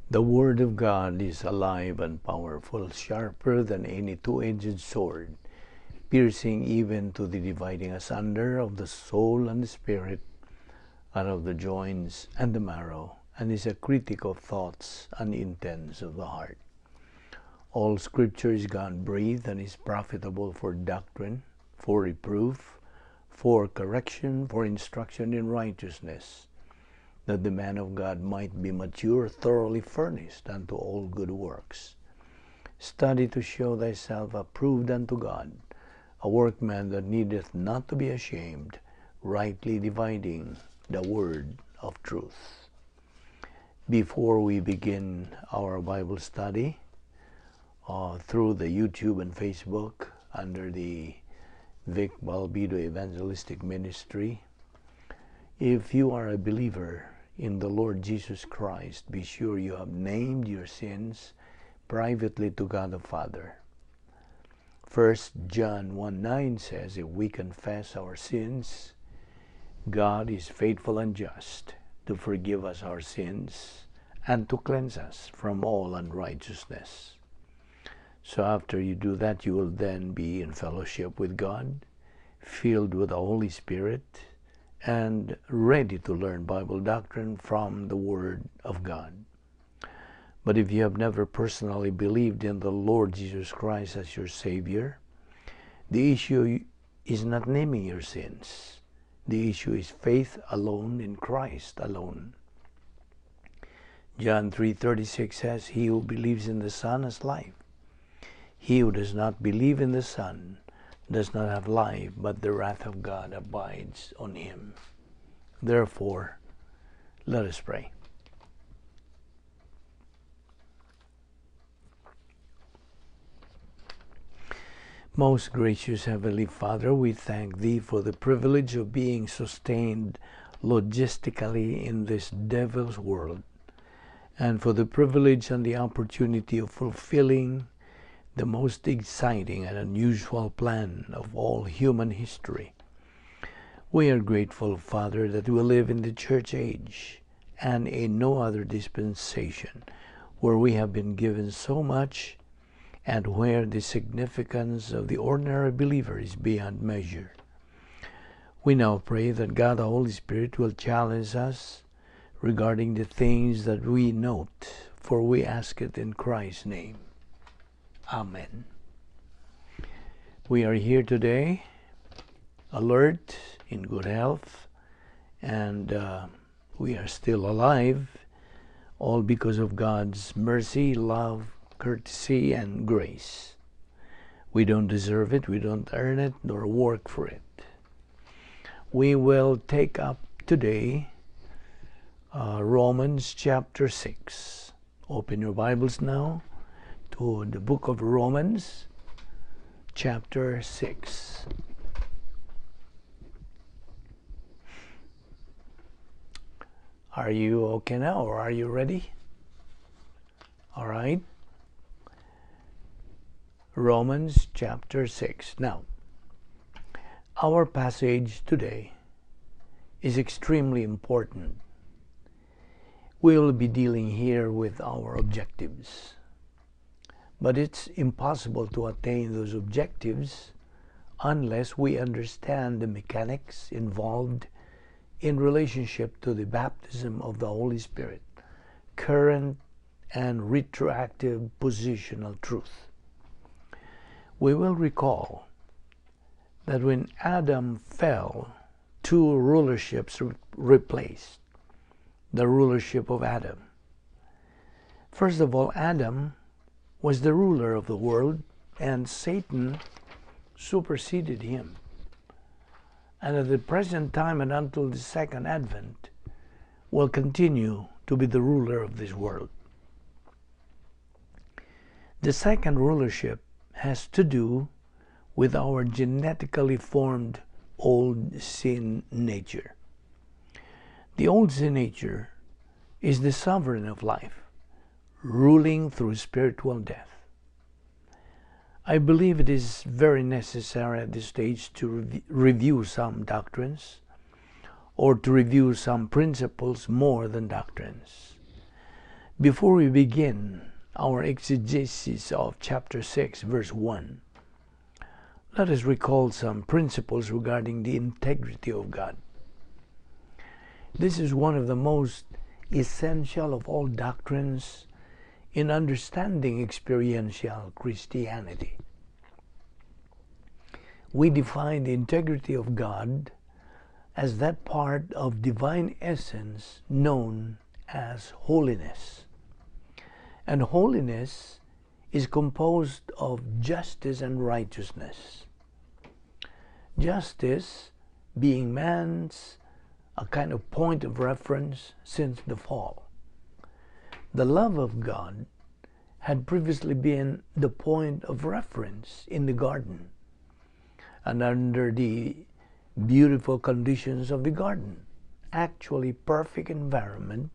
The Word of God is alive and powerful, sharper than any two-edged sword, piercing even to the dividing asunder of the soul and the spirit, and of the joints and the marrow, and is a critic of thoughts and intents of the heart. All Scripture is God-breathed and is profitable for doctrine, for reproof, for correction, for instruction in righteousness, that the man of God might be mature, thoroughly furnished unto all good works. Study to show thyself approved unto God, a workman that needeth not to be ashamed, rightly dividing the word of truth. Before we begin our Bible study through the YouTube and Facebook under the Vic Balbido Evangelistic Ministry, if you are a believer in the Lord Jesus Christ, be sure you have named your sins privately to God the Father. 1 John 1:9 says, if we confess our sins, God is faithful and just to forgive us our sins and to cleanse us from all unrighteousness. So after you do that, you will then be in fellowship with God, filled with the Holy Spirit, and ready to learn Bible doctrine from the Word of God. But if you have never personally believed in the Lord Jesus Christ as your Savior, the issue is not naming your sins. The issue is faith alone in Christ alone. John 3:36 says, he who believes in the Son has life. He who does not believe in the Son does not have life, but the wrath of God abides on him. Therefore, let us pray. Most gracious Heavenly Father, we thank Thee for the privilege of being sustained logistically in this devil's world, and for the privilege and the opportunity of fulfilling the most exciting and unusual plan of all human history. We are grateful, Father, that we live in the church age and in no other dispensation where we have been given so much and where the significance of the ordinary believer is beyond measure. We now pray that God the Holy Spirit will challenge us regarding the things that we note, for we ask it in Christ's name. Amen. We are here today, alert, in good health, and we are still alive, all because of God's mercy, love, courtesy, and grace. We don't deserve it, we don't earn it, nor work for it. We will take up today Romans chapter 6. Open your Bibles now to the book of Romans, chapter 6. Are you okay now, or are you ready? All right. Romans chapter 6. Now, our passage today is extremely important. We will be dealing here with our objectives. But it's impossible to attain those objectives unless we understand the mechanics involved in relationship to the baptism of the Holy Spirit, current and retroactive positional truth. We will recall that when Adam fell, two rulerships replaced the rulership of Adam. First of all, Adam was the ruler of the world, and Satan superseded him. And at the present time and until the second advent, will continue to be the ruler of this world. The second rulership has to do with our genetically formed old sin nature. The old sin nature is the sovereign of life, ruling through spiritual death. I believe it is very necessary at this stage to review some doctrines, or to review some principles more than doctrines. Before we begin our exegesis of chapter 6, verse 1, let us recall some principles regarding the integrity of God. This is one of the most essential of all doctrines in understanding experiential Christianity. We define the integrity of God as that part of divine essence known as holiness. And holiness is composed of justice and righteousness. Justice being man's a kind of point of reference since the fall. The love of God had previously been the point of reference in the garden. And under the beautiful conditions of the garden, actually perfect environment,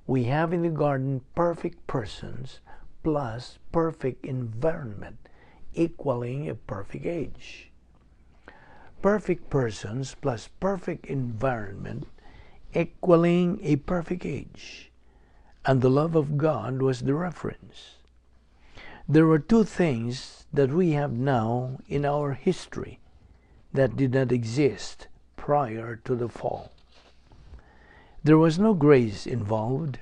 we have in the garden perfect persons plus perfect environment, equaling a perfect age. Perfect persons plus perfect environment, equaling a perfect age. And the love of God was the reference. There were two things that we have now in our history that did not exist prior to the fall. There was no grace involved,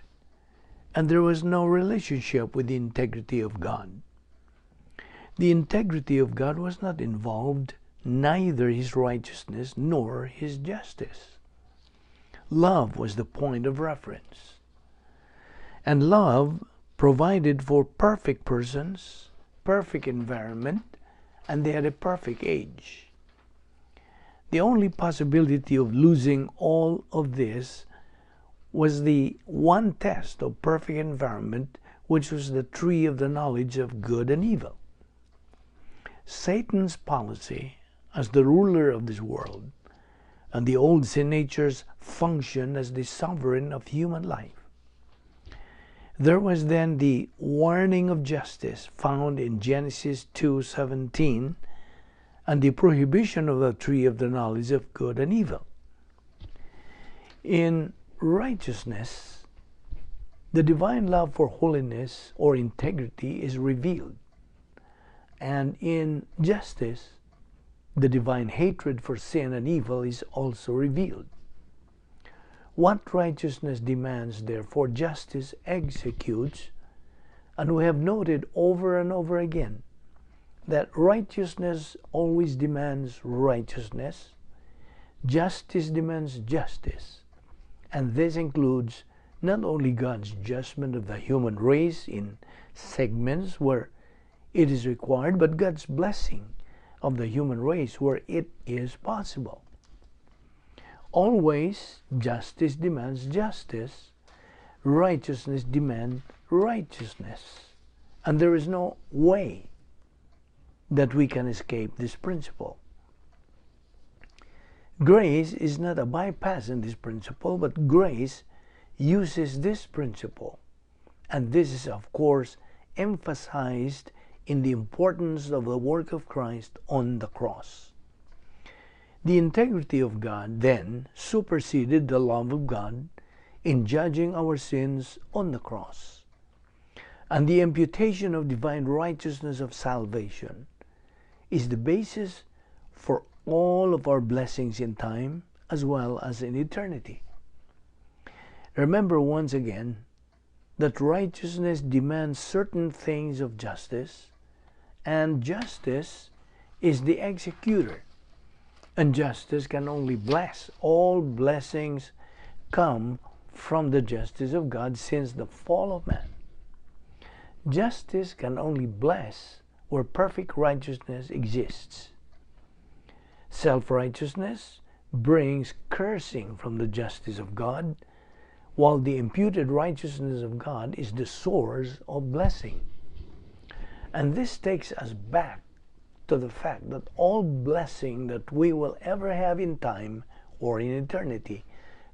and there was no relationship with the integrity of God. The integrity of God was not involved, neither His righteousness nor His justice. Love was the point of reference. And love provided for perfect persons, perfect environment, and they had a perfect age. The only possibility of losing all of this was the one test of perfect environment, which was the tree of the knowledge of good and evil. Satan's policy as the ruler of this world and the old sin nature's function as the sovereign of human life. There was then the warning of justice found in Genesis 2:17 and the prohibition of the tree of the knowledge of good and evil. In righteousness, the divine love for holiness or integrity is revealed. And in justice, the divine hatred for sin and evil is also revealed. What righteousness demands, therefore, justice executes, and we have noted over and over again that righteousness always demands righteousness, justice demands justice, and this includes not only God's judgment of the human race in segments where it is required, but God's blessing of the human race where it is possible. Always, justice demands justice, righteousness demands righteousness, and there is no way that we can escape this principle. Grace is not a bypass in this principle, but grace uses this principle, and this is, of course, emphasized in the importance of the work of Christ on the cross. The integrity of God then superseded the love of God in judging our sins on the cross. And the imputation of divine righteousness of salvation is the basis for all of our blessings in time as well as in eternity. Remember once again that righteousness demands certain things of justice, and justice is the executor. And justice can only bless. All blessings come from the justice of God since the fall of man. Justice can only bless where perfect righteousness exists. Self-righteousness brings cursing from the justice of God, while the imputed righteousness of God is the source of blessing. And this takes us back to the fact that all blessing that we will ever have in time or in eternity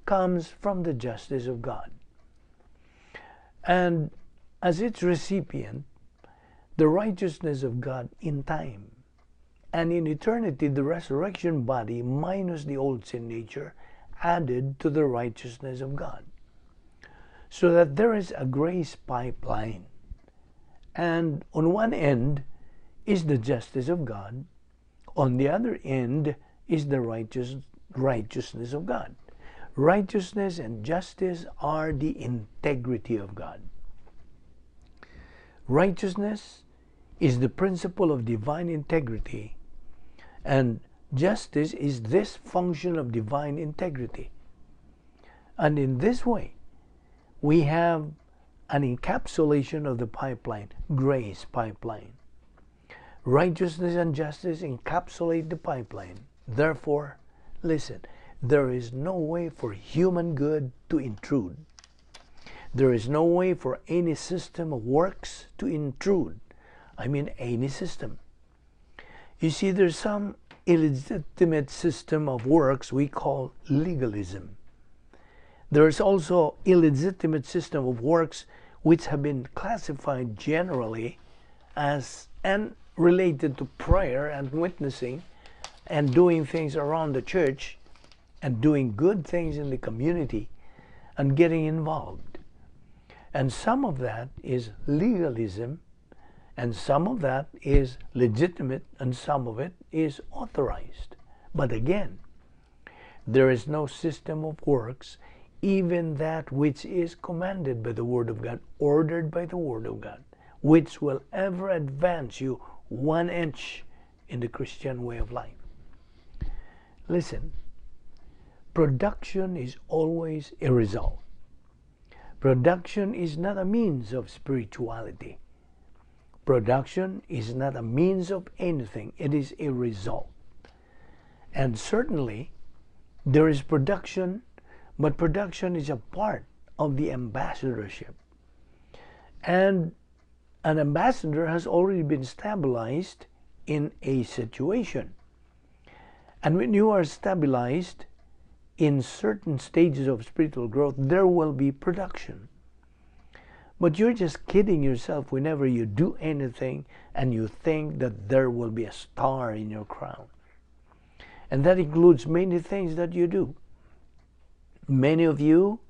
comes from the justice of God. And as its recipient, the righteousness of God in time, and in eternity the resurrection body minus the old sin nature added to the righteousness of God. So that there is a grace pipeline. And on one end is the justice of God. On the other end is the righteousness of God. Righteousness and justice are the integrity of God. Righteousness is the principle of divine integrity, and justice is this function of divine integrity. And in this way, we have an encapsulation of the pipeline, grace pipeline. Righteousness and justice encapsulate the pipeline. Therefore, listen, there is no way for human good to intrude. There is no way for any system of works to intrude. I mean, any system. You see, there's some illegitimate system of works we call legalism. There is also illegitimate system of works which have been classified generally as and related to prayer and witnessing and doing things around the church and doing good things in the community and getting involved. And some of that is legalism, and some of that is legitimate, and some of it is authorized. But again, there is no system of works, even that which is commanded by the Word of God, ordered by the Word of God, which will ever advance you 1 inch in the Christian way of life. Listen, production is always a result. Production is not a means of spirituality. Production is not a means of anything. It is a result. And certainly, there is production, but production is a part of the ambassadorship. And an ambassador has already been stabilized in a situation. And when you are stabilized in certain stages of spiritual growth, there will be production. But you're just kidding yourself whenever you do anything and you think that there will be a star in your crown. And that includes many things that you do. Many of you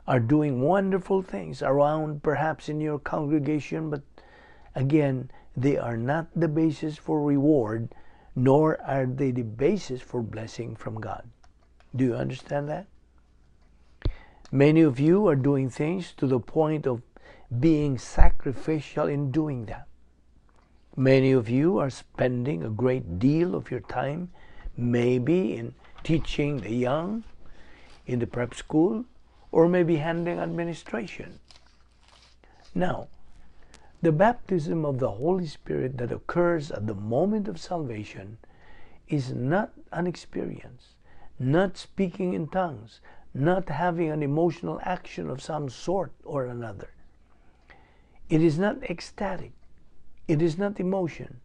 are doing wonderful things around, perhaps in your congregation, but again, they are not the basis for reward, nor are they the basis for blessing from God. Do you understand that? Many of you are doing things to the point of being sacrificial in doing that. Many of you are spending a great deal of your time, maybe in teaching the young in the prep school, or maybe handling administration. Now, the baptism of the Holy Spirit that occurs at the moment of salvation is not an experience, not speaking in tongues, not having an emotional action of some sort or another. It is not ecstatic. It is not emotion.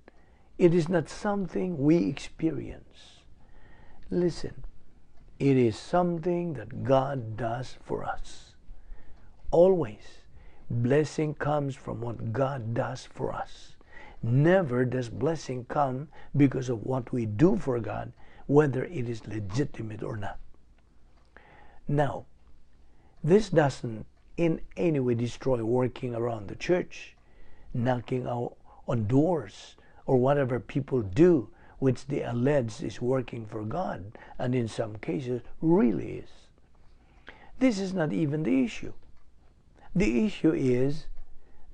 It is not something we experience. Listen, it is something that God does for us. Always, blessing comes from what God does for us. Never does blessing come because of what we do for God, whether it is legitimate or not. Now, this doesn't in any way destroy working around the church, knocking out on doors, or whatever people do, which they allege is working for God, and in some cases really is. This is not even the issue. The issue is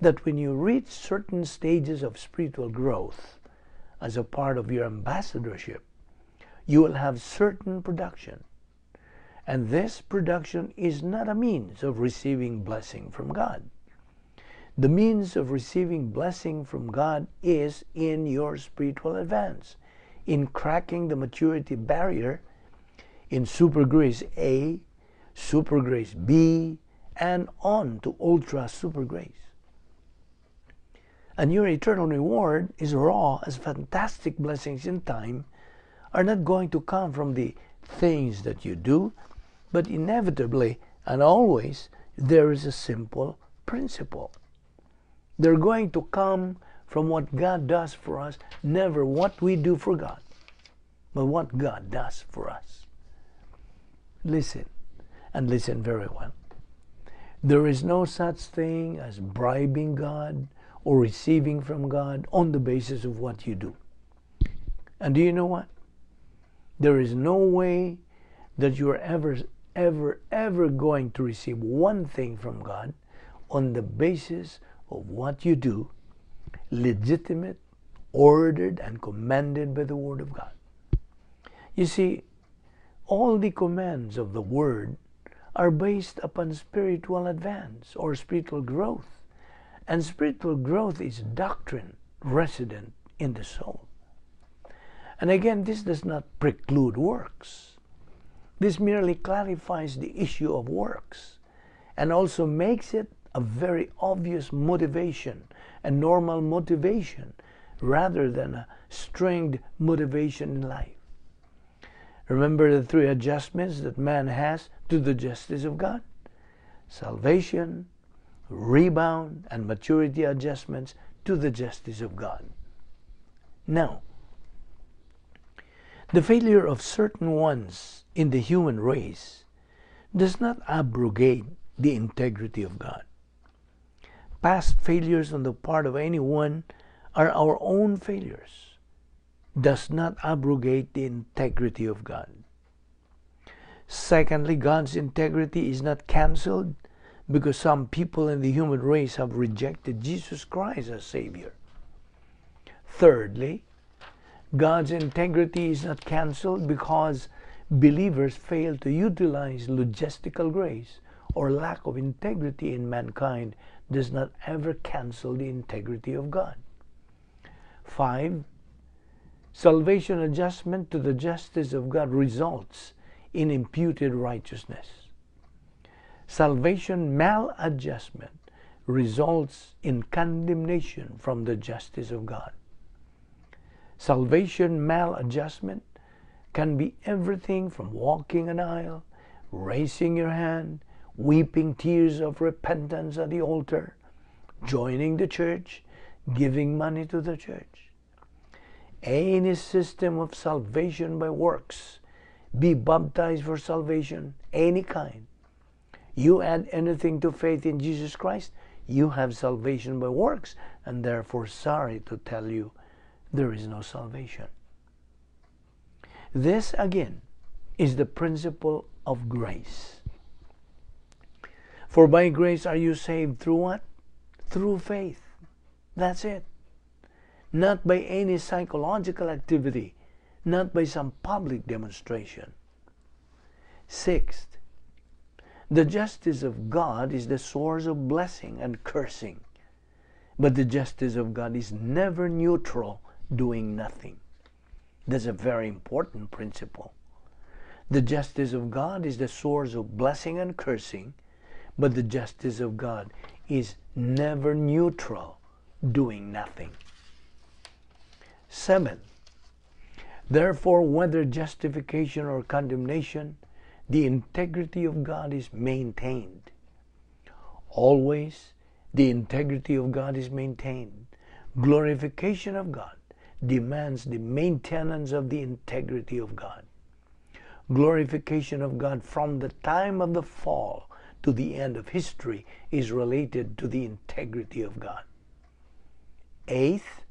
that when you reach certain stages of spiritual growth as a part of your ambassadorship, you will have certain production. And this production is not a means of receiving blessing from God. The means of receiving blessing from God is in your spiritual advance, in cracking the maturity barrier in super grace A, super grace B, and on to ultra super grace. And your eternal reward is raw, as fantastic blessings in time are not going to come from the things that you do, but inevitably and always there is a simple principle. They're going to come from what God does for us, never what we do for God, but what God does for us. Listen, and listen very well. There is no such thing as bribing God or receiving from God on the basis of what you do. And do you know what? There is no way that you are ever going to receive one thing from God on the basis of what you do, legitimate, ordered, and commanded by the Word of God. You see, all the commands of the Word are based upon spiritual advance or spiritual growth. And spiritual growth is doctrine resident in the soul. And again, this does not preclude works. This merely clarifies the issue of works and also makes it a very obvious motivation, a normal motivation, rather than a stringed motivation in life. Remember the three adjustments that man has to the justice of God: salvation, rebound, and maturity adjustments to the justice of God. Now, the failure of certain ones in the human race does not abrogate the integrity of God. Past failures on the part of anyone are our own failures, does not abrogate the integrity of God. Secondly, God's integrity is not canceled because some people in the human race have rejected Jesus Christ as Savior. Thirdly, God's integrity is not canceled because believers fail to utilize logistical grace, or lack of integrity in mankind does not ever cancel the integrity of God. 5. Salvation adjustment to the justice of God results in imputed righteousness. Salvation maladjustment results in condemnation from the justice of God. Salvation maladjustment can be everything from walking an aisle, raising your hand, weeping tears of repentance at the altar, joining the church, giving money to the church. Any system of salvation by works, be baptized for salvation, any kind. You add anything to faith in Jesus Christ, you have salvation by works, and therefore, sorry to tell you, there is no salvation. This, again, is the principle of grace. For by grace are you saved through what? Through faith. That's it. Not by any psychological activity, not by some public demonstration. Sixth, the justice of God is the source of blessing and cursing. But the justice of God is never neutral, doing nothing. That's a very important principle. The justice of God is the source of blessing and cursing, but the justice of God is never neutral, doing nothing. 7. Therefore, whether justification or condemnation, the integrity of God is maintained. Always, the integrity of God is maintained. Glorification of God demands the maintenance of the integrity of God. Glorification of God from the time of the fall to the end of history is related to the integrity of God. 8th,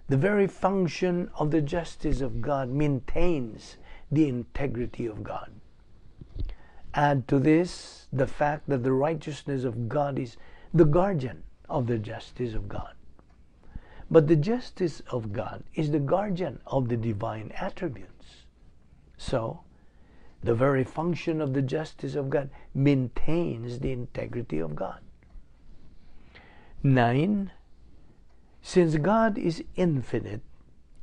the very function of the justice of God maintains the integrity of God. Add to this the fact that the righteousness of God is the guardian of the justice of God. But the justice of God is the guardian of the divine attributes. So, the very function of the justice of God maintains the integrity of God. 9. Since God is infinite,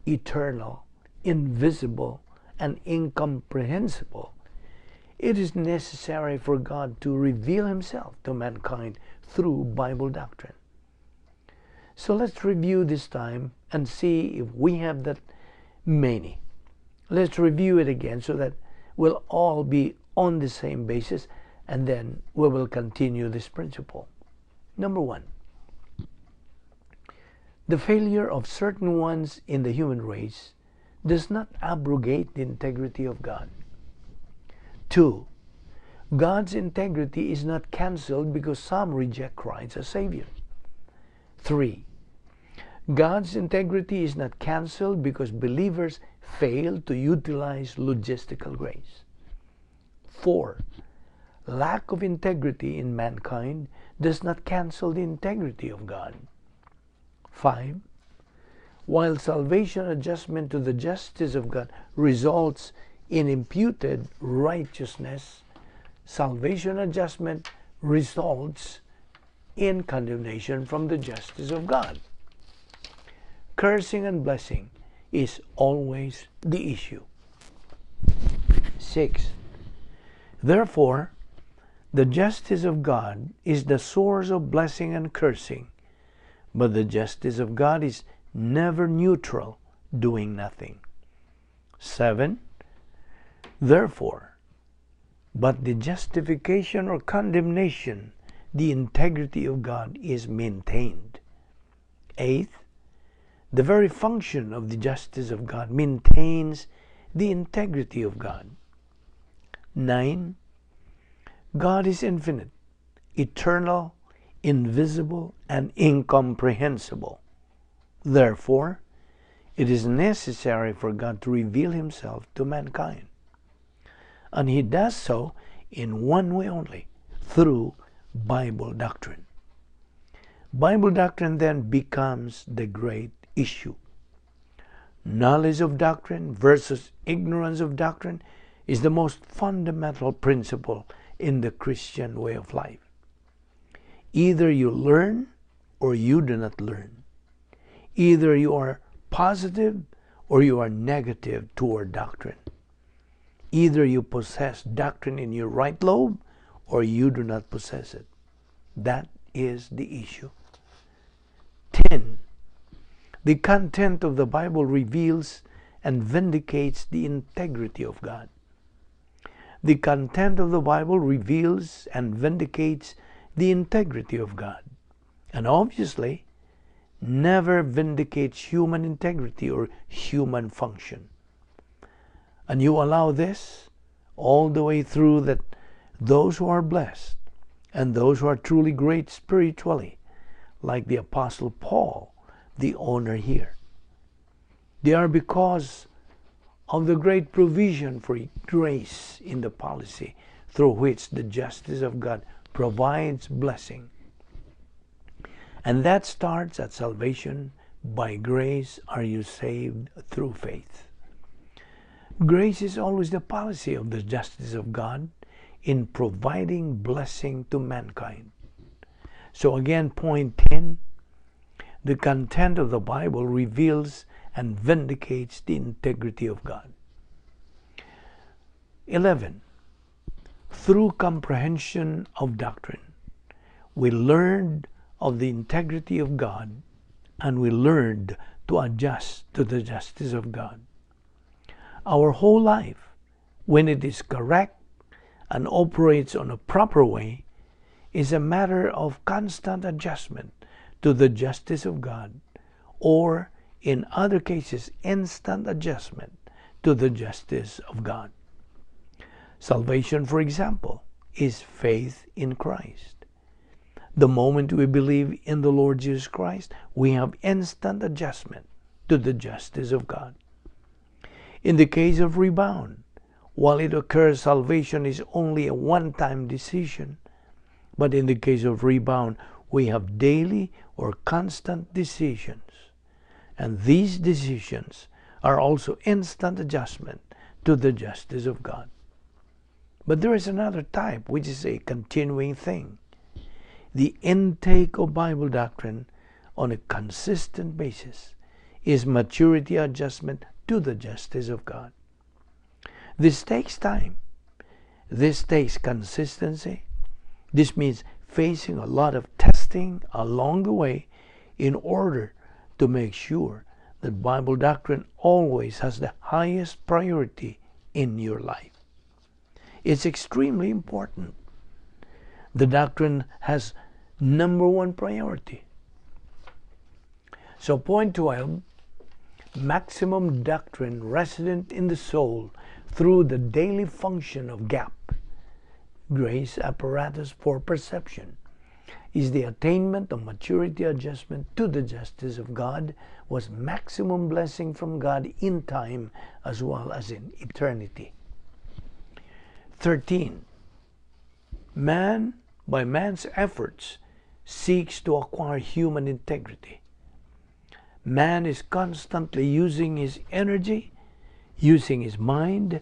eternal, invisible, and incomprehensible, it is necessary for God to reveal Himself to mankind through Bible doctrine. So let's review this time and see if we have that many. Let's review it again so that we'll all be on the same basis, and then we will continue this principle. Number 1. The failure of certain ones in the human race does not abrogate the integrity of God. 2. God's integrity is not canceled because some reject Christ as Savior. 3. God's integrity is not canceled because believers fail to utilize logistical grace. 4. Lack of integrity in mankind does not cancel the integrity of God. 5. While salvation adjustment to the justice of God results in imputed righteousness, salvation adjustment results in condemnation from the justice of God. Cursing and blessing is always the issue. 6. Therefore, the justice of God is the source of blessing and cursing, but the justice of God is never neutral, doing nothing. 7. Therefore, but the justification or condemnation, the integrity of God is maintained. 8. The very function of the justice of God maintains the integrity of God. 9. God is infinite, eternal, invisible, and incomprehensible. Therefore, it is necessary for God to reveal Himself to mankind. And He does so in one way only, through Bible doctrine. Bible doctrine then becomes the great issue. Knowledge of doctrine versus ignorance of doctrine is the most fundamental principle in the Christian way of life. Either you learn or you do not learn. Either you are positive or you are negative toward doctrine. Either you possess doctrine in your right lobe or you do not possess it. That is the issue. 10. The content of the Bible reveals and vindicates the integrity of God. The content of the Bible reveals and vindicates the integrity of God. And obviously, never vindicates human integrity or human function. And you allow this all the way through, that those who are blessed and those who are truly great spiritually, like the Apostle Paul, the owner here, they are because of the great provision for grace in the policy through which the justice of God provides blessing. And that starts at salvation. By grace are you saved through faith. Grace is always the policy of the justice of God in providing blessing to mankind. So again, point 10, the content of the Bible reveals and vindicates the integrity of God. 11. Through comprehension of doctrine, we learned of the integrity of God, and we learned to adjust to the justice of God. Our whole life, when it is correct and operates on a proper way, is a matter of constant adjustment to the justice of God, or in other cases, instant adjustment to the justice of God. Salvation, for example, is faith in Christ. The moment we believe in the Lord Jesus Christ, we have instant adjustment to the justice of God. In the case of rebound, while it occurs, salvation is only a one-time decision. But in the case of rebound, we have daily or constant decisions. And these decisions are also instant adjustment to the justice of God. But there is another type, which is a continuing thing. The intake of Bible doctrine on a consistent basis is maturity adjustment to the justice of God. This takes time. This takes consistency. This means facing a lot of testing along the way in order to make sure that Bible doctrine always has the highest priority in your life. It's extremely important. The doctrine has number one priority. So point 12, maximum doctrine resident in the soul through the daily function of gap. grace apparatus for perception is the attainment of maturity adjustment to the justice of God, was maximum blessing from God in time as well as in eternity. 13. Man, by man's efforts, seeks to acquire human integrity. Man is constantly using his energy, using his mind,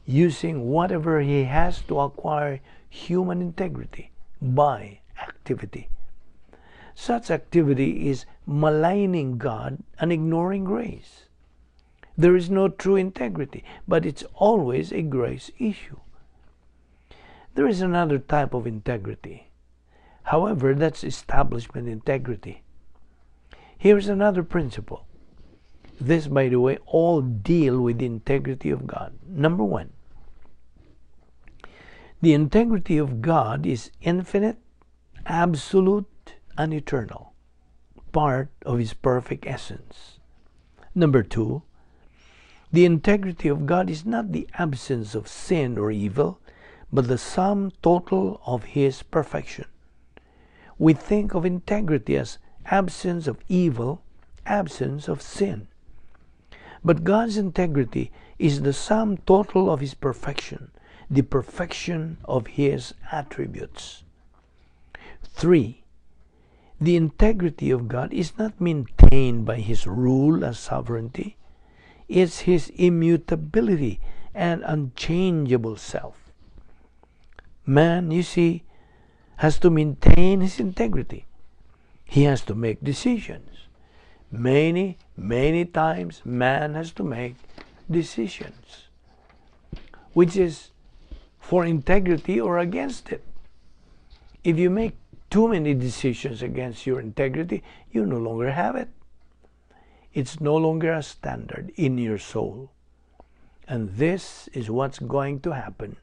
using whatever he has to acquire human integrity by activity. Such activity is maligning God and ignoring grace. There is no true integrity, but it's always a grace issue. There is another type of integrity. However, that's establishment integrity. Here's another principle. This, by the way, all deal with the integrity of God. Number 1, the integrity of God is infinite, absolute, and eternal, part of His perfect essence. Number 2, the integrity of God is not the absence of sin or evil, but the sum total of His perfection. We think of integrity as absence of evil, absence of sin. But God's integrity is the sum total of His perfection, the perfection of His attributes. 3. The integrity of God is not maintained by His rule as sovereignty. It's His immutability and unchangeable self. Man, you see, has to maintain his integrity. He has to make decisions. Many times man has to make decisions, which is for integrity or against it. If you make too many decisions against your integrity, you no longer have it. It's no longer a standard in your soul. And this is what's going to happen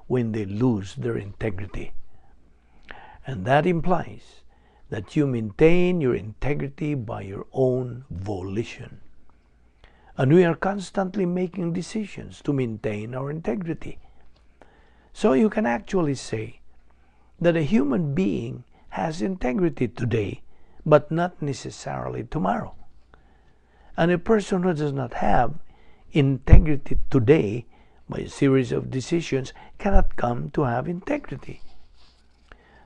when they lose their integrity. And that implies that you maintain your integrity by your own volition. And we are constantly making decisions to maintain our integrity. So you can actually say that a human being has integrity today, but not necessarily tomorrow. And a person who does not have integrity today by a series of decisions cannot come to have integrity.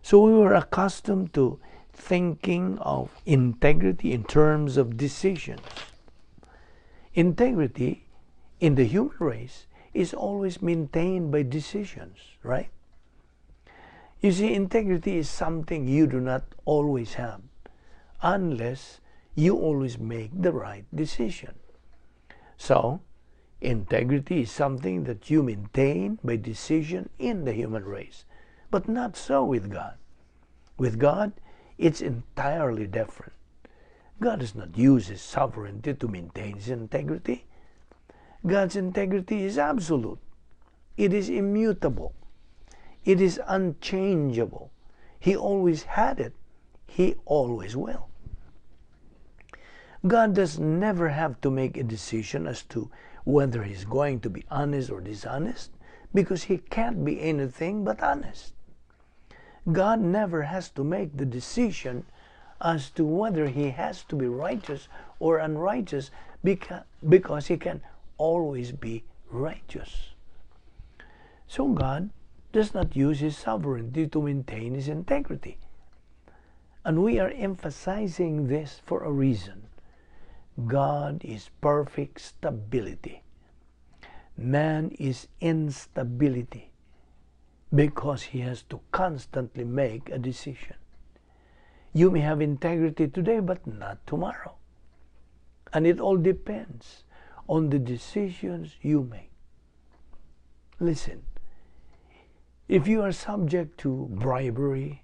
So we were accustomed to thinking of integrity in terms of decisions. Integrity in the human race is always maintained by decisions, right? You see, integrity is something you do not always have unless you always make the right decision. So, integrity is something that you maintain by decision in the human race. But not so with God. With God, it's entirely different. God does not use His sovereignty to maintain His integrity. God's integrity is absolute. It is immutable. It is unchangeable. He always had it. He always will. God does never have to make a decision as to whether He's going to be honest or dishonest, because He can't be anything but honest. God never has to make the decision as to whether He has to be righteous or unrighteous, because He can always be righteous. So God does not use His sovereignty to maintain His integrity. And we are emphasizing this for a reason. God is perfect stability. Man is instability, because he has to constantly make a decision. You may have integrity today, but not tomorrow. And it all depends on the decisions you make. Listen, if you are subject to bribery,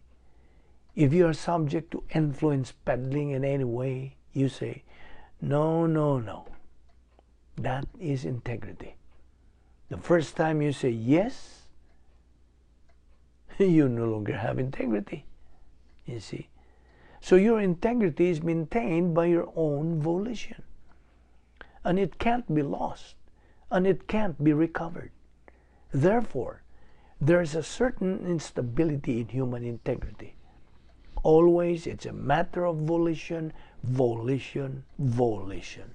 if you are subject to influence peddling in any way, you say, no. That is integrity. The first time you say yes, you no longer have integrity. You see? So your integrity is maintained by your own volition. And it can't be lost. And it can't be recovered. Therefore, There's a certain instability in human integrity. Always it's a matter of volition, volition, volition.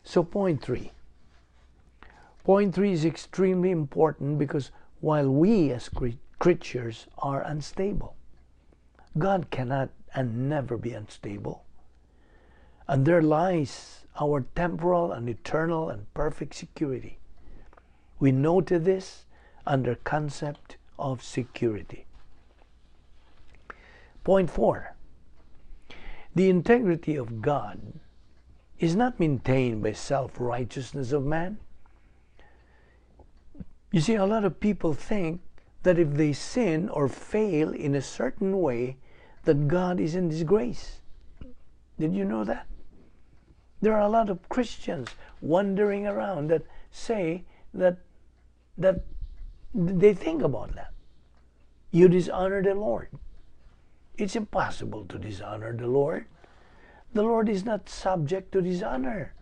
So point 3. Point 3 is extremely important because while we as creatures are unstable, God cannot and never be unstable. And there lies our temporal and eternal and perfect security. We noted this under concept of security. Point 4. The integrity of God is not maintained by self-righteousness of man. You see, a lot of people think that if they sin or fail in a certain way, that God is in disgrace. Did you know that? There are a lot of Christians wandering around that say that they think about that. You dishonor the Lord. It's impossible to dishonor the Lord. The Lord is not subject to dishonor.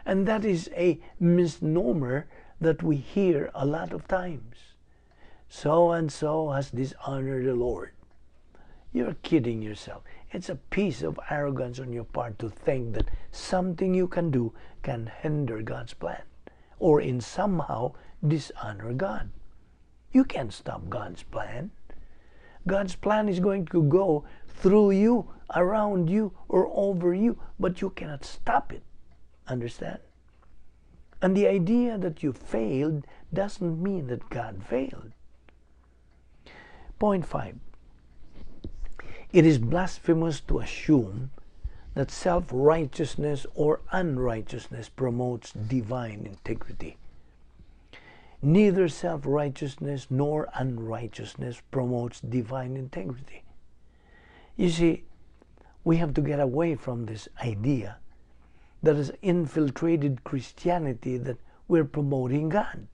And that is a misnomer that we hear a lot of times. So and so has dishonored the Lord. You're kidding yourself. It's a piece of arrogance on your part to think that something you can do can hinder God's plan or in somehow dishonor God. You can't stop God's plan. God's plan is going to go through you, around you, or over you, but you cannot stop it. Understand? And the idea that you failed doesn't mean that God failed. Point 5. It is blasphemous to assume that self-righteousness or unrighteousness promotes divine integrity. Neither self-righteousness nor unrighteousness promotes divine integrity. You see, we have to get away from this idea that has infiltrated Christianity that we're promoting God.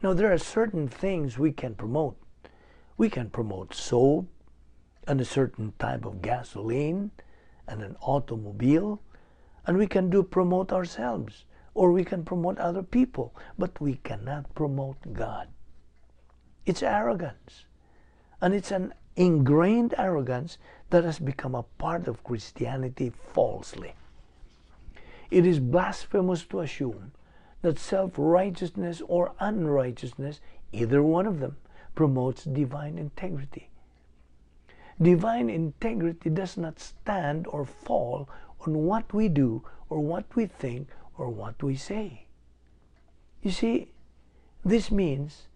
Now, there are certain things we can promote. We can promote soap and a certain type of gasoline and an automobile, and we can promote ourselves, or we can promote other people, but we cannot promote God. It's arrogance, and it's an ingrained arrogance that has become a part of Christianity falsely. It is blasphemous to assume that self-righteousness or unrighteousness, either one of them, promotes divine integrity. Divine integrity does not stand or fall on what we do or what we think or what we say. You see, this means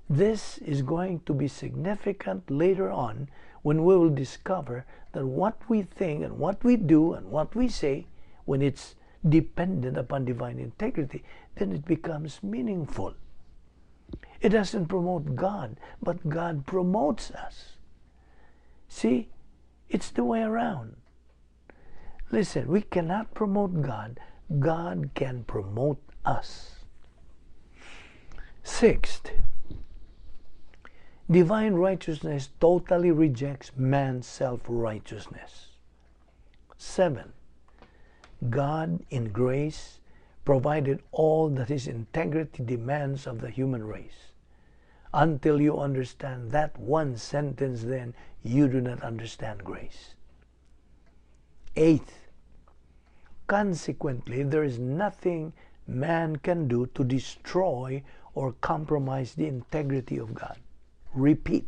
this is going to be significant later on when we will discover that what we think and what we do and what we say, when it's dependent upon divine integrity, then it becomes meaningful. It doesn't promote God, but God promotes us. See, it's the way around. Listen, we cannot promote God. God can promote us. Sixth, divine righteousness totally rejects man's self-righteousness. 7. God in grace provided all that His integrity demands of the human race. Until you understand that one sentence, then you do not understand grace. 8. Consequently, there is nothing man can do to destroy or compromise the integrity of God. Repeat,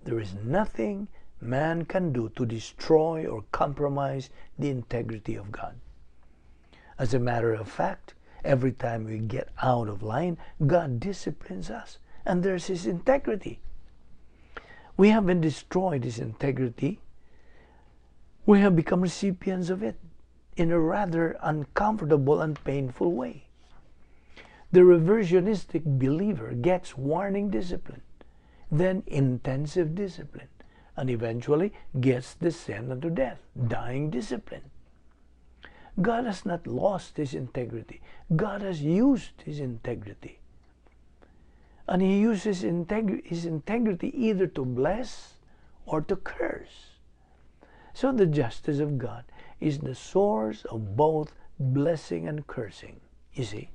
there is nothing man can do to destroy or compromise the integrity of God. As a matter of fact, every time we get out of line, God disciplines us, and there's His integrity. We haven't destroyed His integrity. We have become recipients of it in a rather uncomfortable and painful way. The reversionistic believer gets warning discipline, then intensive discipline, and eventually gets descent unto death, dying discipline. God has not lost His integrity. God has used His integrity. And He uses His integrity either to bless or to curse. So the justice of God is the source of both blessing and cursing, you see.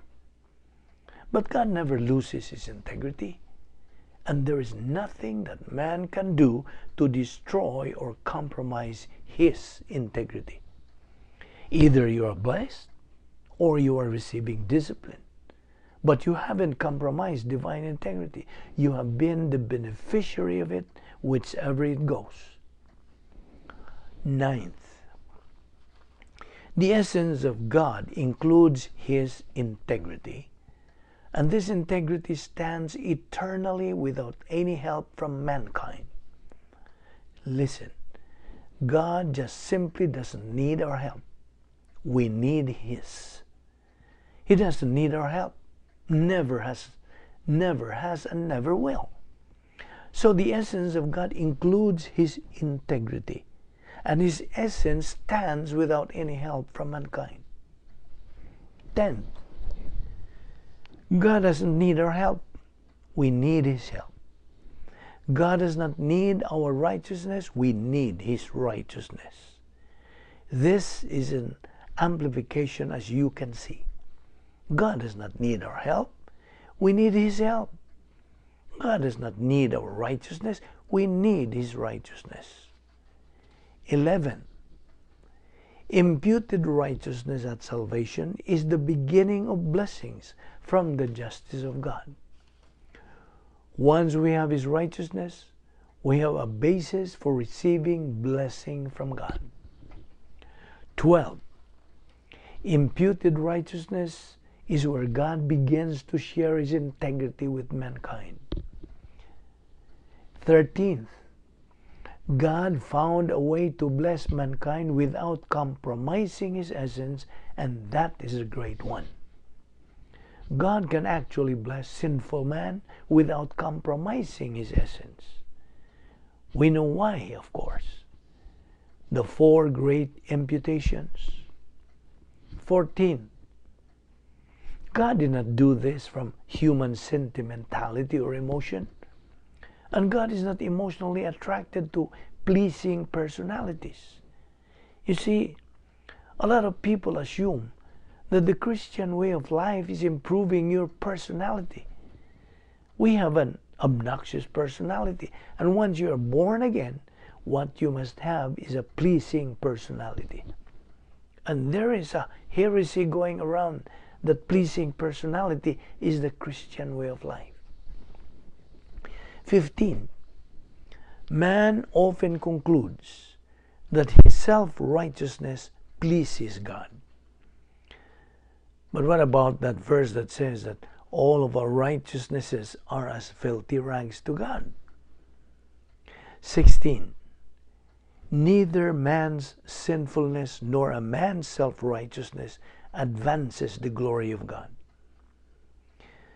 But God never loses His integrity. And there is nothing that man can do to destroy or compromise His integrity. Either you are blessed or you are receiving discipline. But you haven't compromised divine integrity. You have been the beneficiary of it, whichever it goes. Ninth, the essence of God includes His integrity. And this integrity stands eternally without any help from mankind. Listen, God just simply doesn't need our help. We need His. He doesn't need our help. Never has, and never will. So the essence of God includes His integrity. And His essence stands without any help from mankind. 10. God doesn't need our help. We need His help. God does not need our righteousness. We need His righteousness. This is an amplification, as you can see. God does not need our help. We need His help. God does not need our righteousness. We need His righteousness. 11. Imputed righteousness at salvation is the beginning of blessings from the justice of God. Once we have His righteousness, we have a basis for receiving blessing from God. 12. Imputed righteousness is where God begins to share His integrity with mankind. 13th, God found a way to bless mankind without compromising His essence, and that is a great one. God can actually bless sinful man without compromising His essence. We know why, of course. The 4 great imputations. 14. God did not do this from human sentimentality or emotion. And God is not emotionally attracted to pleasing personalities. You see, a lot of people assume that the Christian way of life is improving your personality. We have an obnoxious personality. And once you are born again, what you must have is a pleasing personality. And there is a heresy going around that pleasing personality is the Christian way of life. 15. Man often concludes that his self-righteousness pleases God. But what about that verse that says that all of our righteousnesses are as filthy rags to God? 16. Neither man's sinfulness nor a man's self-righteousness advances the glory of God.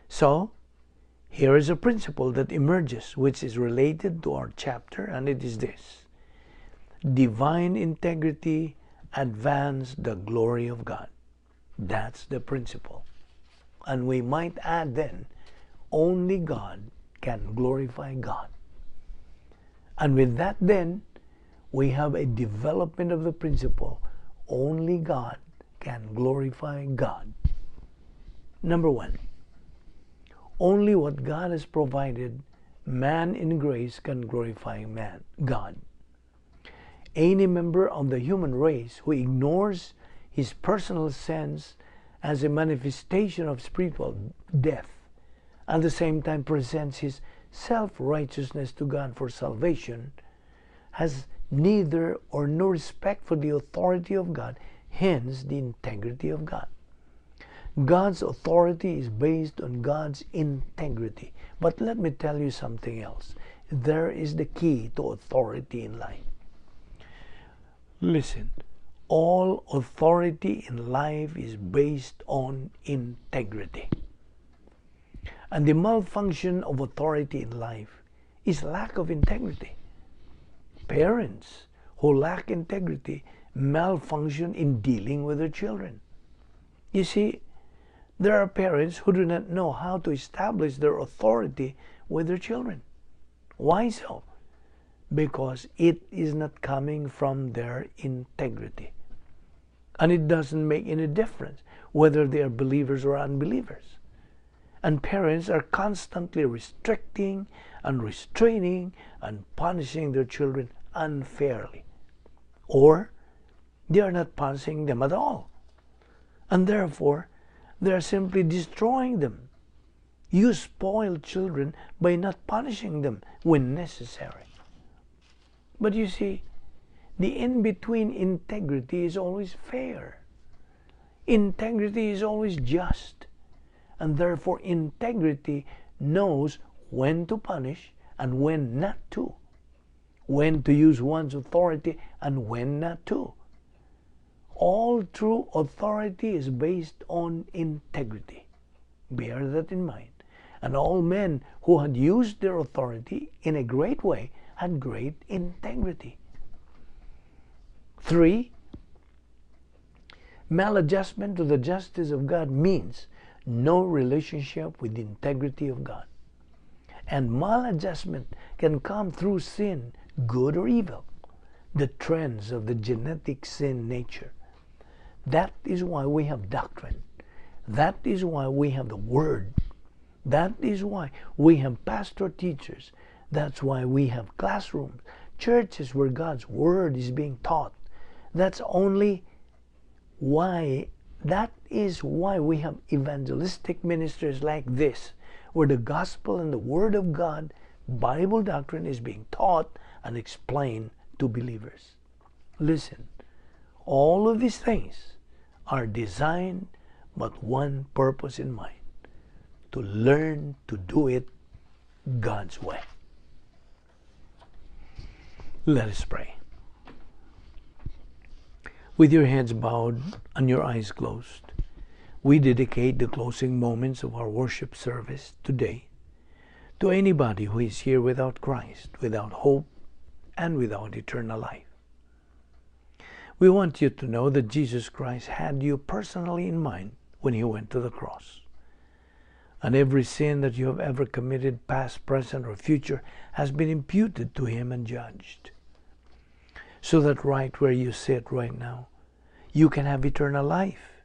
So, here is a principle that emerges, which is related to our chapter, and it is this: divine integrity advances the glory of God. That's the principle. And we might add then, only God can glorify God. And with that then, we have a development of the principle, only God can glorify God. Number 1, only what God has provided, man in grace can glorify God. Any member of the human race who ignores his personal sense as a manifestation of spiritual death, at the same time presents his self-righteousness to God for salvation, has neither or no respect for the authority of God, hence the integrity of God. God's authority is based on God's integrity. But let me tell you something else. There is the key to authority in life. Listen, all authority in life is based on integrity. And the malfunction of authority in life is lack of integrity. Parents who lack integrity malfunction in dealing with their children. You see, there are parents who do not know how to establish their authority with their children. Why so? Because it is not coming from their integrity. And it doesn't make any difference whether they are believers or unbelievers. And parents are constantly restricting and restraining and punishing their children unfairly. Or they are not punishing them at all. And therefore, they are simply destroying them. You spoil children by not punishing them when necessary. But you see, the in-between integrity is always fair. Integrity is always just. And therefore, integrity knows when to punish and when not to. When to use one's authority and when not to. All true authority is based on integrity. Bear that in mind. And all men who had used their authority in a great way had great integrity. 3, maladjustment to the justice of God means no relationship with the integrity of God. And maladjustment can come through sin, good or evil, the trends of the genetic sin nature. That is why we have doctrine. That is why we have the Word. That is why we have pastor teachers. That's why we have classrooms, churches where God's Word is being taught. That is why we have evangelistic ministers like this, where the gospel and the Word of God, Bible doctrine, is being taught and explained to believers. Listen, all of these things are designed but one purpose in mind: to learn to do it God's way. Let us pray. With your heads bowed and your eyes closed, we dedicate the closing moments of our worship service today to anybody who is here without Christ, without hope, and without eternal life. We want you to know that Jesus Christ had you personally in mind when He went to the cross. And every sin that you have ever committed, past, present, or future, has been imputed to Him and judged. So that right where you sit right now, you can have eternal life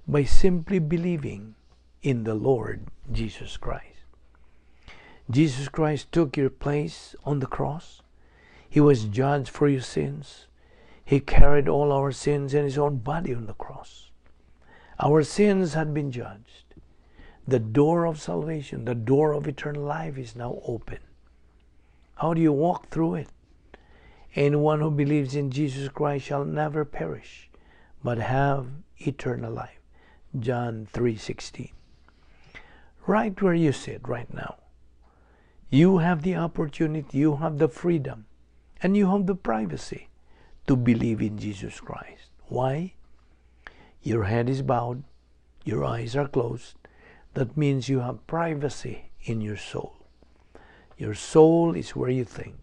by simply believing in the Lord Jesus Christ. Jesus Christ took your place on the cross. He was judged for your sins. He carried all our sins in His own body on the cross. Our sins had been judged. The door of salvation, the door of eternal life is now open. How do you walk through it? Anyone who believes in Jesus Christ shall never perish, but have eternal life. John 3:16. Right where you sit right now, you have the opportunity, you have the freedom, and you have the privacy to believe in Jesus Christ. Why? Your head is bowed, your eyes are closed. That means you have privacy in your soul. Your soul is where you think.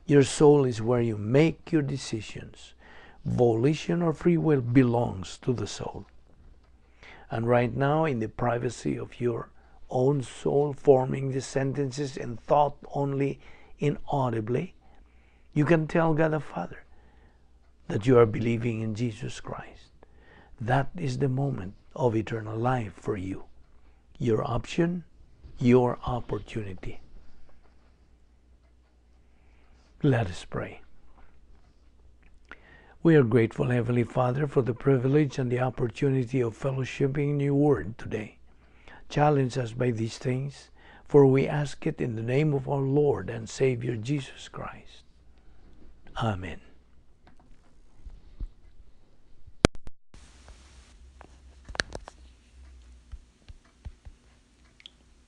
Your soul is where you make your decisions. Volition or free will belongs to the soul. And right now, in the privacy of your own soul, forming the sentences in thought only, inaudibly, you can tell God the Father that you are believing in Jesus Christ. That is the moment of eternal life for you. Your option, your opportunity. Let us pray. We are grateful, Heavenly Father, for the privilege and the opportunity of fellowshipping in your word today. Challenge us by these things, for we ask it in the name of our Lord and Savior Jesus Christ. Amen.